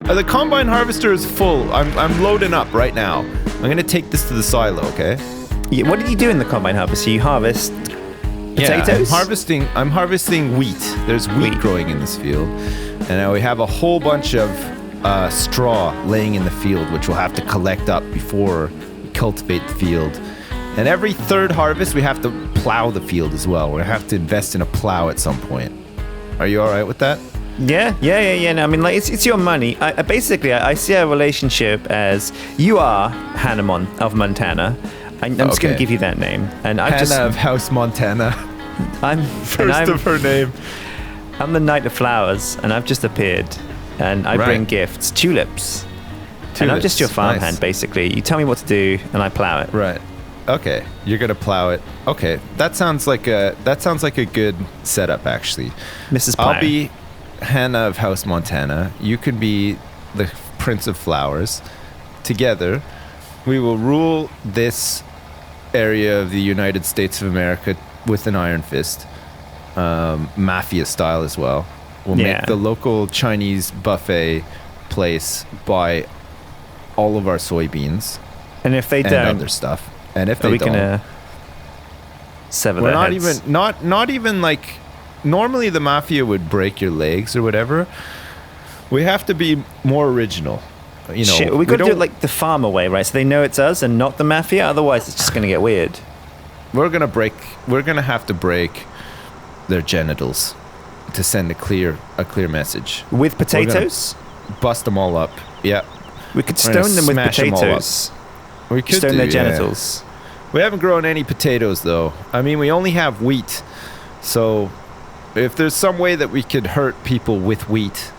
The combine harvester is full. I'm loading up right now. I'm gonna take this to the silo, okay? Yeah, what did you do in the combine harvester? You harvest potatoes? Yeah, I'm harvesting wheat. There's wheat growing in this field. And now we have a whole bunch of straw laying in the field, which we'll have to collect up before we cultivate the field. And every third harvest, we have to plow the field as well. We have to invest in a plow at some point. Are you all right with that? Yeah. No, I mean, like, it's your money. I see our relationship as you are Hannah of Montana. I'm just going to give you that name. And Hannah of House Montana. I'm first of her name. I'm the Knight of Flowers, and I've just appeared. And I bring gifts, tulips. And I'm just your farmhand, basically. You tell me what to do, and I plow it. Right. Okay. You're gonna plow it. Okay. That sounds like a good setup, actually. Mrs. Plow. I'll be Hannah of House Montana. You can be the Prince of Flowers. Together, we will rule this area of the United States of America with an iron fist, mafia style as well. We'll make the local Chinese buffet place buy all of our soybeans, and if they don't, other stuff, and if they don't, gonna sever we're their not heads. even not even like normally the mafia would break your legs or whatever. We have to be more original. You know, we got to do it like the farmer way, right? So they know it's us and not the mafia. Otherwise, it's just going to get weird. We're gonna have to break their genitals to send a clear message. With potatoes? Bust them all up. Yeah. We could stone them with potatoes. We could stone their genitals. We haven't grown any potatoes though. I mean, we only have wheat. So if there's some way that we could hurt people with wheat,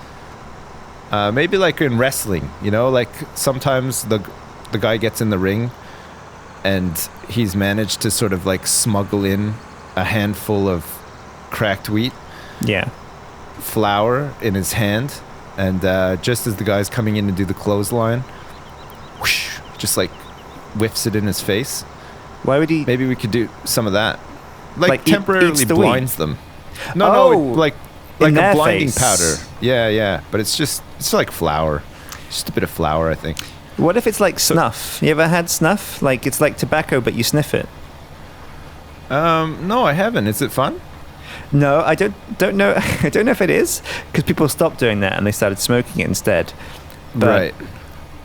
maybe like in wrestling, you know, like sometimes the guy gets in the ring and he's managed to sort of like smuggle in a handful of cracked wheat. Yeah. Flour in his hand, and just as the guy's coming in to do the clothesline, whoosh, just like whiffs it in his face. Why would he? Maybe we could do some of that. Like temporarily blinds them. No, like a blinding powder. Yeah. But it's like flour. Just a bit of flour, I think. What if it's like snuff? You ever had snuff? Like it's like tobacco, but you sniff it. No, I haven't. Is it fun? No, I don't know. I don't know if it is, because people stopped doing that and they started smoking it instead. But right.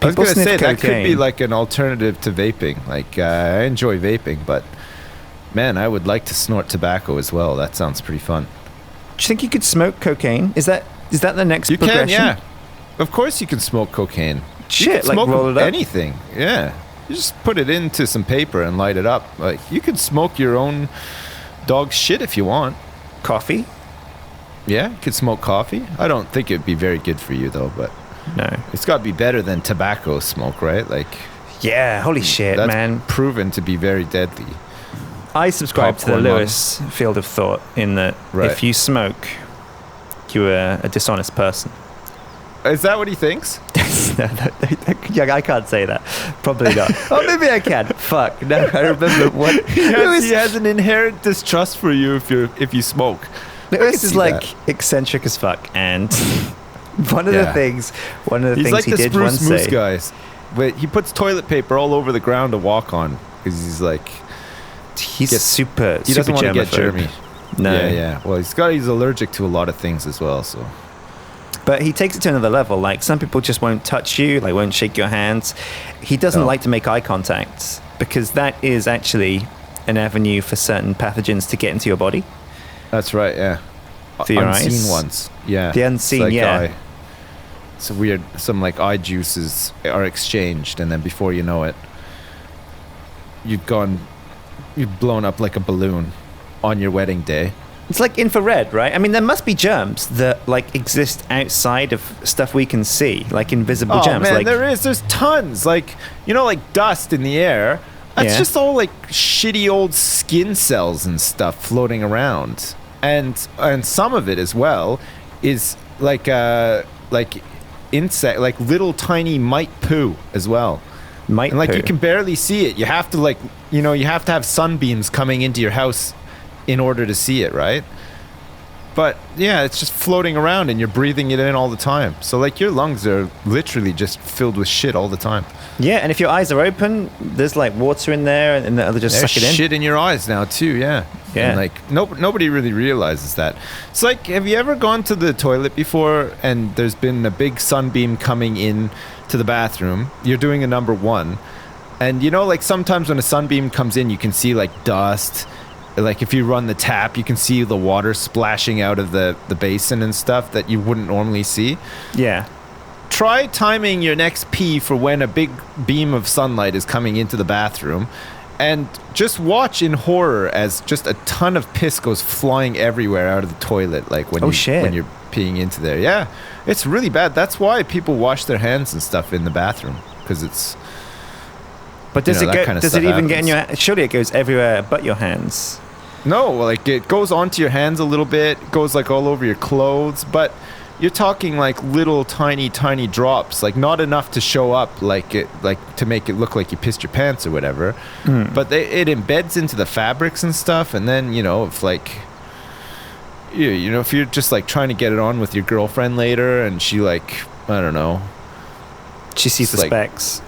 I was going to say that could be like an alternative to vaping. Like I enjoy vaping, but man, I would like to snort tobacco as well. That sounds pretty fun. Do you think you could smoke cocaine? Is that the next progression? You can, yeah. Of course you can smoke cocaine. Shit, you can like smoke roll it up? anything. Yeah. You just put it into some paper and light it up. Like you could smoke your own dog's shit if you want. Coffee? Yeah, you could smoke coffee. I don't think it'd be very good for you though, but no. It's got to be better than tobacco smoke, right? Like yeah, holy shit, that's man. Proven to be very deadly. I subscribe to the Lewis field of thought in that if you smoke, you're a dishonest person. Is that what he thinks? Yeah, I can't say that. Probably not. Oh, maybe I can. Fuck. No, I remember what he has an inherent distrust for you if you smoke. Lewis is like eccentric as fuck, and one of the things he's like he the did Spruce once Moose say, guys. But he puts toilet paper all over the ground to walk on because he's like he doesn't want to get germy. No. Yeah. Well, he's allergic to a lot of things as well, so. But he takes it to another level. Like some people just won't touch you, like won't shake your hands. He doesn't like to make eye contact because that is actually an avenue for certain pathogens to get into your body. That's right, yeah. Through your unseen eyes. Ones, yeah. The unseen, It's weird. Some like eye juices are exchanged, and then before you know it, you've blown up like a balloon on your wedding day. It's like infrared, right? I mean, there must be germs that like exist outside of stuff we can see, like invisible germs. Oh man, like, there's tons. Like like dust in the air. That's just all like shitty old skin cells and stuff floating around, and some of it as well is like insect, like little tiny mite poo as well. Mite and like poo. You can barely see it. You have to you have to have sunbeams coming into your house in order to see it, right? But yeah, it's just floating around and you're breathing it in all the time. So like your lungs are literally just filled with shit all the time. Yeah, and if your eyes are open, there's like water in there, and they'll just There's suck it in. shit in your eyes now too. Yeah. Yeah. And like nobody really realizes that. It's like, have you ever gone to the toilet before and there's been a big sunbeam coming in to the bathroom? You're doing a number one, and you know, like sometimes when a sunbeam comes in, you can see like dust. Like if you run the tap, you can see the water splashing out of the basin and stuff that you wouldn't normally see. Yeah. Try timing your next pee for when a big beam of sunlight is coming into the bathroom, and just watch in horror as just a ton of piss goes flying everywhere out of the toilet, like when you're peeing into there. Yeah, it's really bad. That's why people wash their hands and stuff in the bathroom, because it's. But does does it even get in your? Surely it goes everywhere but your hands. No, like it goes onto your hands a little bit, goes like all over your clothes, but you're talking like little tiny drops, like not enough to show up like to make it look like you pissed your pants or whatever. But it embeds into the fabrics and stuff, and then, you know, if like you know, if you're just like trying to get it on with your girlfriend later and she like, I don't know, she sees the like, specks.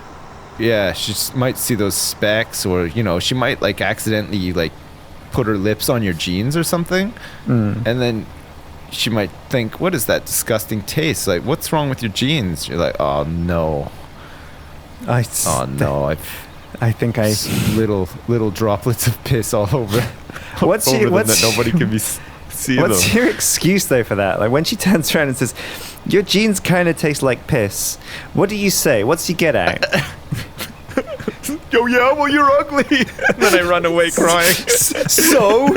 Yeah, she might see those specks, or, you know, she might like accidentally like put her lips on your jeans or something, and then she might think, what is that disgusting taste? Like, what's wrong with your jeans? You're like, oh no. I think little droplets of piss all over. What's that nobody can be see What's them. your excuse though for that? Like when she turns around and says, your jeans kind of taste like piss, what do you say? What's you get at? Yo, yeah, well, you're ugly. And then I run away crying. So?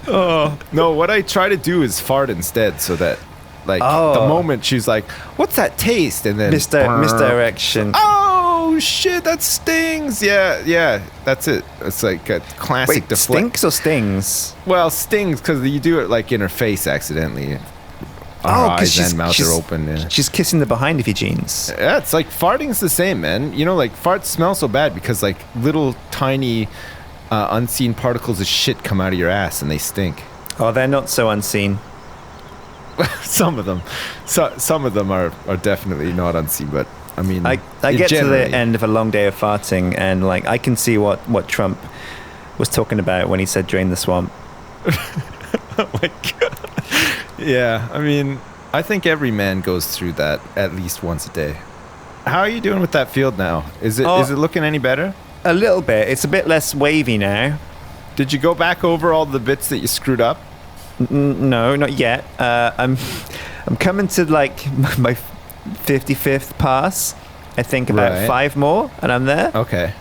Oh, no, what I try to do is fart instead, so that, like, the moment she's like, what's that taste? And then... Misdirection. Oh, shit, that stings. Yeah, that's it. It's like a classic Wait, stinks or stings? Well, stings, because you do it, like, in her face accidentally. Her eyes and mouth are open. Yeah. She's kissing the behind of your jeans. Yeah, it's like farting's the same, man. You know, like farts smell so bad because like little tiny unseen particles of shit come out of your ass and they stink. Oh, they're not so unseen. Some of them. Some of them are definitely not unseen, but I mean... I get to the end of a long day of farting and like I can see what Trump was talking about when he said drain the swamp. Oh my God. Yeah, I mean, I think every man goes through that at least once a day. How are you doing with that field now? Is it looking any better? A little bit. It's a bit less wavy now. Did you go back over all the bits that you screwed up? No, not yet. I'm coming to like my 55th pass. I think about 5 more, and I'm there. Okay.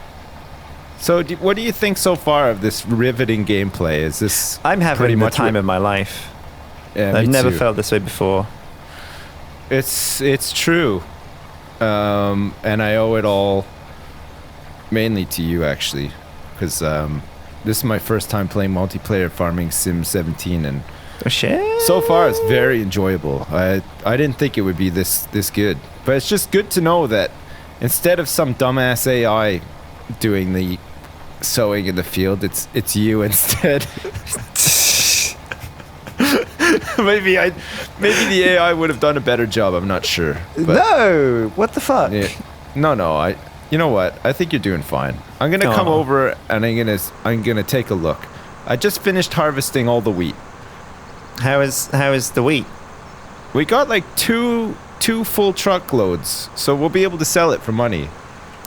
So, what do you think so far of this riveting gameplay? Is this? I'm having the time of my life. Yeah, I've never felt this way before. It's true, and I owe it all mainly to you, actually, because this is my first time playing multiplayer farming Sim 17, and so far it's very enjoyable. I didn't think it would be this good, but it's just good to know that instead of some dumbass AI doing the sowing in the field, it's you instead. Maybe the AI would have done a better job. I'm not sure. But no, what the fuck? Yeah, no. You know what? I think you're doing fine. I'm gonna come over and I'm gonna take a look. I just finished harvesting all the wheat. How is the wheat? We got like two full truckloads, so we'll be able to sell it for money.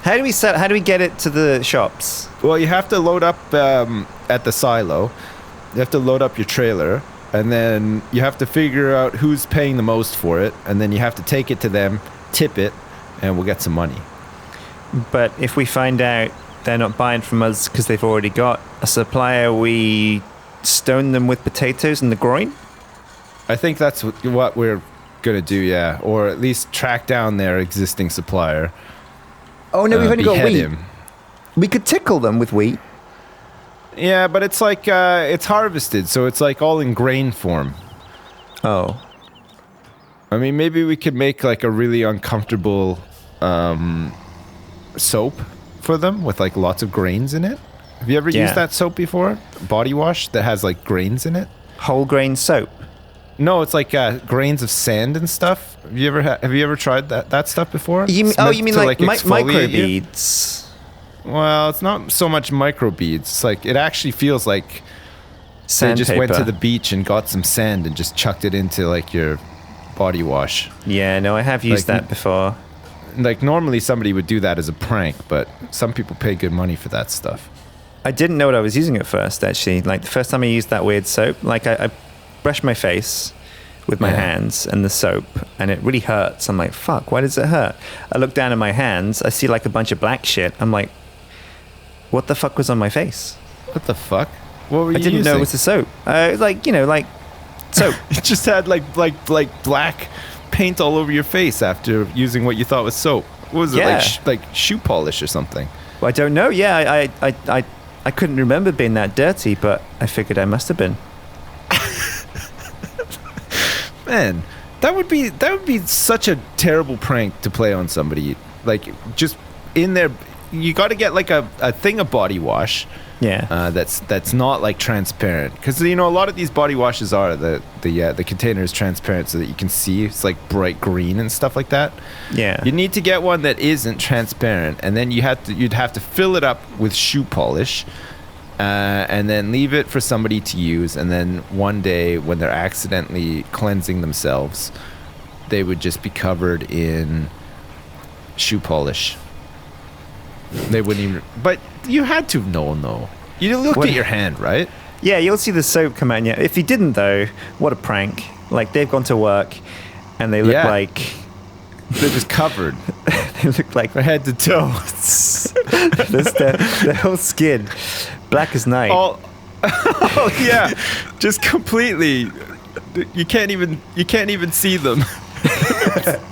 How do we get it to the shops? Well, you have to load up at the silo. You have to load up your trailer. And then you have to figure out who's paying the most for it. And then you have to take it to them, tip it, and we'll get some money. But if we find out they're not buying from us because they've already got a supplier, we stone them with potatoes in the groin? I think that's what we're going to do, yeah. Or at least track down their existing supplier. Oh, no, we've only got wheat. Him. We could tickle them with wheat. Yeah, but it's like, it's harvested, so it's like all in grain form. Oh. I mean, maybe we could make like a really uncomfortable soap for them with like lots of grains in it. Have you ever used that soap before? Body wash that has like grains in it? Whole grain soap. No, it's like grains of sand and stuff. Have you ever tried that stuff before? You mean To, like exfoliate you? microbeads? Well, it's not so much microbeads. It's like it actually feels like they Sandpaper. just went to the beach and got some sand and just chucked it into like your body wash. Yeah, no, I have used that before. Like normally somebody would do that as a prank, but some people pay good money for that stuff. I didn't know what I was using at first, actually. Like, the first time I used that weird soap, like, I brushed my face with my hands and the soap, and it really hurts. I'm like, fuck, why does it hurt? I look down at my hands, I see, like, a bunch of black shit. I'm like, what the fuck was on my face? What the fuck? What were you I didn't know it was the soap. Like, like, soap. It just had, like black paint all over your face after using what you thought was soap. What was it, like shoe polish or something? Well, I don't know. Yeah, I couldn't remember being that dirty, but I figured I must have been. Man, that would be such a terrible prank to play on somebody. Like, just in there, you got to get like a thing of body wash. Yeah. That's not like transparent, because a lot of these body washes are the container is transparent so that you can see. It's like bright green and stuff like that. Yeah. You need to get one that isn't transparent, and then you'd have to fill it up with shoe polish, and then leave it for somebody to use. And then one day when they're accidentally cleansing themselves, they would just be covered in shoe polish. They wouldn't even. But you had to have known, though. You looked at your hand, right? Yeah, you'll see the soap come out. Yeah. If you didn't, though, what a prank! Like, they've gone to work, and they look like they're just covered. They look like from head to toe. their whole skin black as night. Oh yeah, just completely. You can't even see them.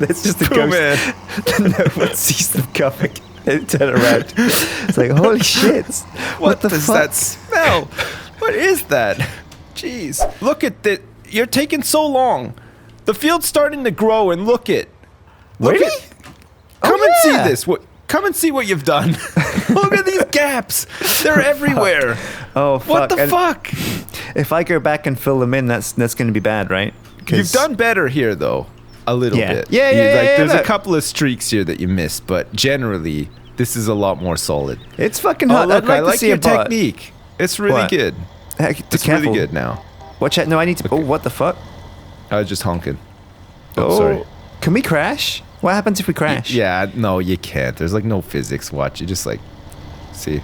It's just a ghost. Man. No one sees them coming. They turn around. It's like, holy shit! What does that smell? What is that? Jeez, look at that! You're taking so long. The field's starting to grow, and look at. Really? Come and see this. Come and see what you've done. Look at these gaps. They're everywhere. Oh, fuck. What the fuck? If I go back and fill them in, that's going to be bad, right? You've done better here, though. A little bit. Yeah. There's a couple of streaks here that you missed, but generally, this is a lot more solid. It's fucking hot. Look, I like your butt. technique. It's really good. It's really good now. Watch out. No, I need to... Okay. Oh, what the fuck? I was just honking. Oh, sorry. Can we crash? What happens if we crash? Yeah, no, you can't. There's like no physics. Watch. You just like... See?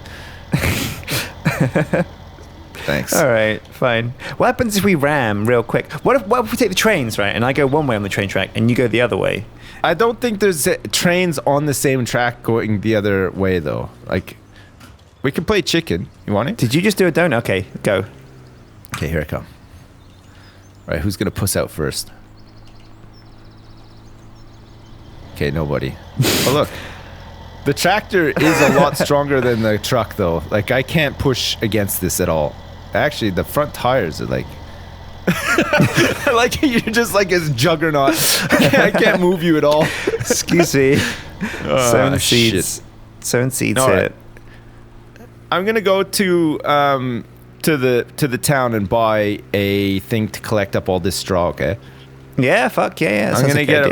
Thanks. All right, fine. What happens if we ram real quick? What if we take the trains, right? And I go one way on the train track and you go the other way? I don't think there's trains on the same track going the other way, though. Like, we can play chicken. You want it? Did you just do a donut? Okay, go. Okay, here I come. All right, who's going to puss out first? Okay, nobody. Oh, look. The tractor is a lot stronger than the truck, though. Like, I can't push against this at all. Actually, the front tires are like... I like you're just like this juggernaut. I can't move you at all. Excuse me. Sown seeds. Sown seeds all hit. Right. I'm gonna go to the town and buy a thing to collect up all this straw. Okay. Yeah. Fuck yeah.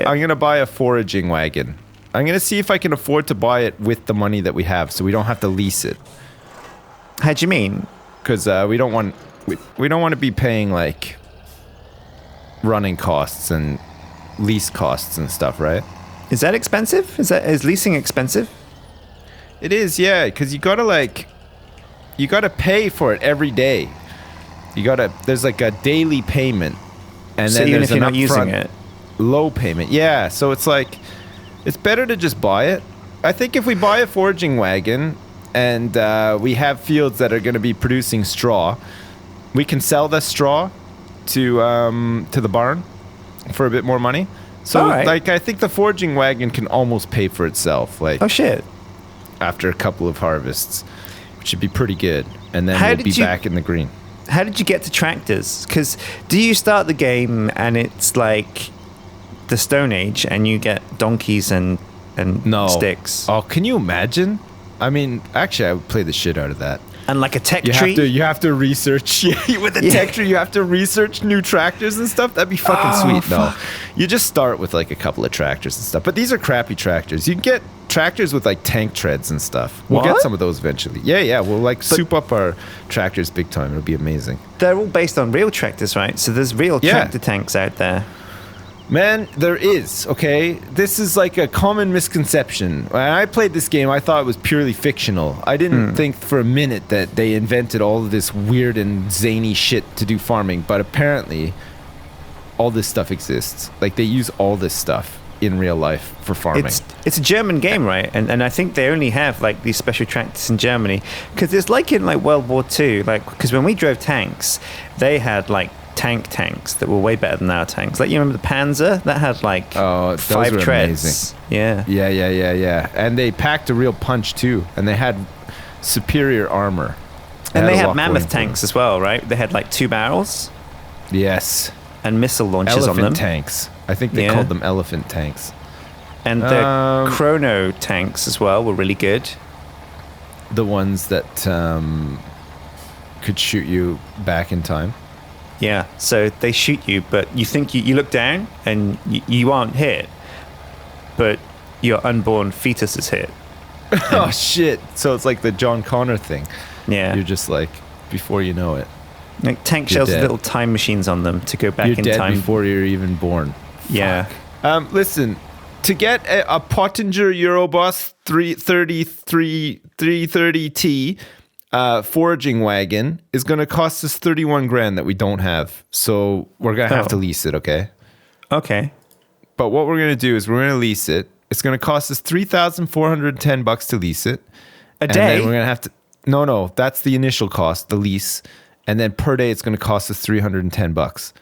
I'm gonna buy a foraging wagon. I'm gonna see if I can afford to buy it with the money that we have, so we don't have to lease it. How do you mean? Because we don't want to be paying like running costs and lease costs and stuff, right? Is that expensive? Is leasing expensive? It is, yeah. Because you gotta pay for it every day. There's like a daily payment, and so then even there's if you're an not using upfront it, low payment. Yeah, so it's like it's better to just buy it. I think if we buy a foraging wagon and we have fields that are going to be producing straw, we can sell the straw to the barn for a bit more money. So like I think the foraging wagon can almost pay for itself. Like, oh shit! After a couple of harvests, which should be pretty good, and then we'll be back in the green. How did you get to tractors? Because do you start the game and it's like the Stone Age and you get donkeys and sticks? Oh, can you imagine? I mean, actually, I would play the shit out of that. And like a tech You tree. have to research with the tech tree. You have to research new tractors and stuff. That'd be fucking sweet. No, you just start with like a couple of tractors and stuff. But these are crappy tractors. You can get tractors with like tank treads and stuff. We'll get some of those eventually. Yeah. We'll like soup up our tractors big time. It'll be amazing. They're all based on real tractors, right? So there's real tractor tanks out there. Man, there is, okay? This is like a common misconception. When I played this game, I thought it was purely fictional. I didn't think for a minute that they invented all of this weird and zany shit to do farming, but apparently all this stuff exists. Like, they use all this stuff in real life for farming. It's a German game, right? And I think they only have like these special tractors in Germany, because it's like in like World War II, like, because when we drove tanks, they had like tanks that were way better than our tanks. Like, you remember the Panzer that had like 5 treads? Amazing. Yeah. And they packed a real punch too, and they had superior armor. And they had mammoth tanks as well, right? They had like 2 barrels. Yes. And missile launchers on them. Elephant tanks. I think they called them elephant tanks. And the chrono tanks as well were really good. The ones that could shoot you back in time. Yeah, so they shoot you, but you think you look down and you aren't hit, but your unborn fetus is hit. Oh, shit. So it's like the John Connor thing. Yeah. You're just like, before you know it. Like tank shells with little time machines on them to go back in time. You're dead before you're even born. Yeah. Listen, to get a Pottinger Eurobus 330T foraging wagon is going to cost us 31 grand that we don't have. So we're going to have to lease it, okay? Okay. But what we're going to do is we're going to lease it. It's going to cost us $3,410 to lease it. A day? And then we're going to have to... No, that's the initial cost, the lease. And then per day, it's going to cost us $310.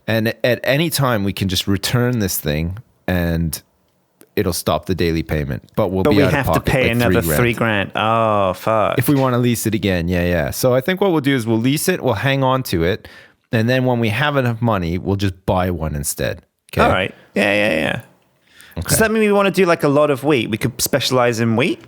And at any time, we can just return this thing and it'll stop the daily payment. But we have to pay like another $3,000. Oh, fuck. If we want to lease it again, yeah. So I think what we'll do is we'll lease it, we'll hang on to it, and then when we have enough money, we'll just buy one instead. Okay? All right. Yeah. Okay. Does that mean we want to do like a lot of wheat? We could specialize in wheat?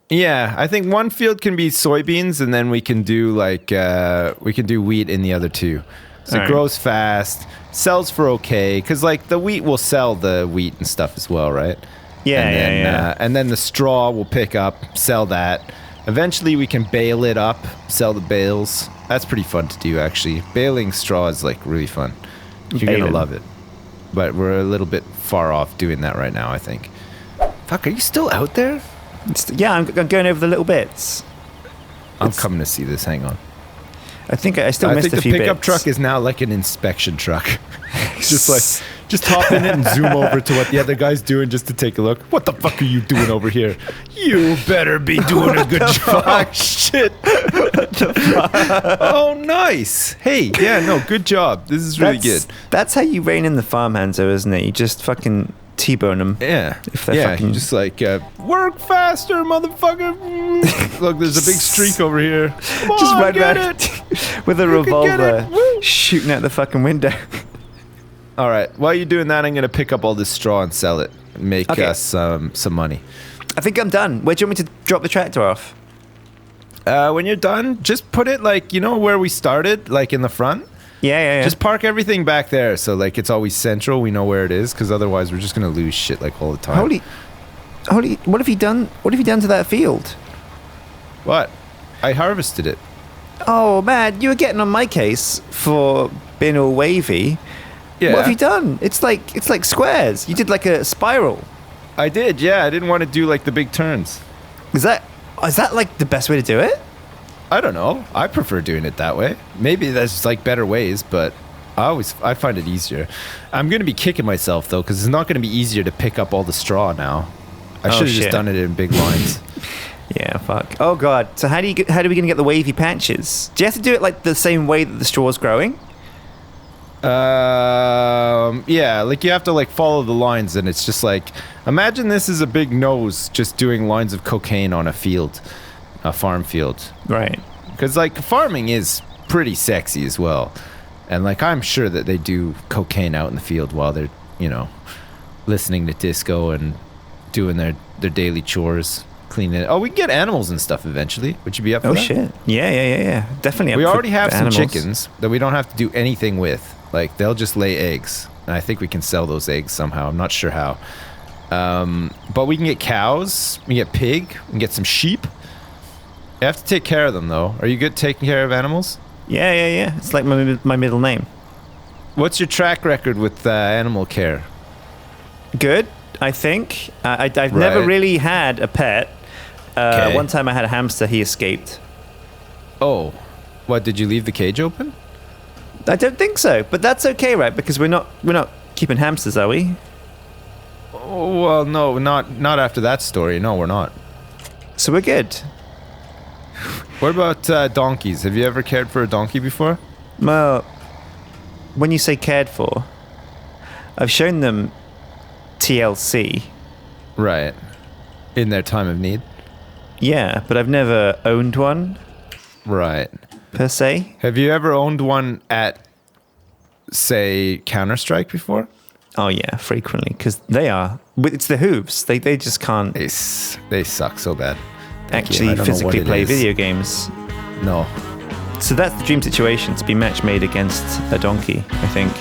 Yeah, I think one field can be soybeans, and then we can do like wheat in the other two. So it grows fast, sells for okay, because like the wheat will sell the wheat and stuff as well, right? Yeah. And then the straw will pick up, sell that. Eventually, we can bale it up, sell the bales. That's pretty fun to do, actually. Baling straw is like really fun. You're gonna love it. But we're a little bit far off doing that right now, I think. Fuck, are you still out there? Yeah, I'm going over the little bits. I'm coming to see this. Hang on. I think I still missed a few bits. I think the pickup truck is now like an inspection truck. just hop in it and zoom over to what the other guy's doing just to take a look. What the fuck are you doing over here? You better be doing a good job. Shit. What the fuck? Oh, nice. Hey, yeah, no, good job. This is really good. That's how you rein in the farmhands, though, isn't it? You just fucking T-bone them. Yeah. If they're fucking... just like, work faster, motherfucker. Look, there's a big streak over here. Come just on, run get it. With a revolver shooting out the fucking window. All right. While you're doing that, I'm going to pick up all this straw and sell it. Make us some money. I think I'm done. Where do you want me to drop the tractor off? When you're done, just put it like, you know where we started, like in the front? Yeah. Just park everything back there, so like it's always central. We know where it is, because otherwise we're just gonna lose shit like all the time. Holy! What have you done? What have you done to that field? What? I harvested it. Oh man, you were getting on my case for being all wavy. Yeah. What have you done? It's like squares. You did like a spiral. I did. Yeah. I didn't want to do like the big turns. Is that like the best way to do it? I don't know. I prefer doing it that way. Maybe there's like better ways, but I find it easier. I'm going to be kicking myself though, because it's not going to be easier to pick up all the straw now. I should have just done it in big lines. Yeah, fuck. Oh god. So how are we going to get the wavy patches? Do you have to do it like the same way that the straw's growing? Yeah, like you have to like follow the lines, and it's just like, imagine this is a big nose just doing lines of cocaine on a field. A farm field. Right. Because like farming is pretty sexy as well. And like I'm sure that they do cocaine out in the field while they're, listening to disco and doing their daily chores. clean it. Oh, we can get animals and stuff eventually. Would you be up for Oh that? shit! Yeah. Definitely. We up for already have the some animals. chickens that we don't have to do anything with. Like, they'll just lay eggs. And I think we can sell those eggs somehow. I'm not sure how. But we can get cows. We can get pig. We can get some sheep. You have to take care of them, though. Are you good taking care of animals? Yeah. It's like my middle name. What's your track record with animal care? Good, I think. I've Right. never really had a pet. Okay. One time I had a hamster. He escaped. Oh. What, did you leave the cage open? I don't think so, but that's okay, right? Because we're not keeping hamsters, are we? Oh, well, no, not after that story. No, we're not. So we're good. What about donkeys? Have you ever cared for a donkey before? Well, when you say cared for, I've shown them TLC. Right. In their time of need? Yeah, but I've never owned one Right. per se. Have you ever owned one at, say, Counter-Strike before? Oh yeah, frequently, because it's the hooves. They just can't They suck so bad. Thank you. I actually don't know physically what it play is. video games. No. So that's the dream situation, to be match made against a donkey, I think.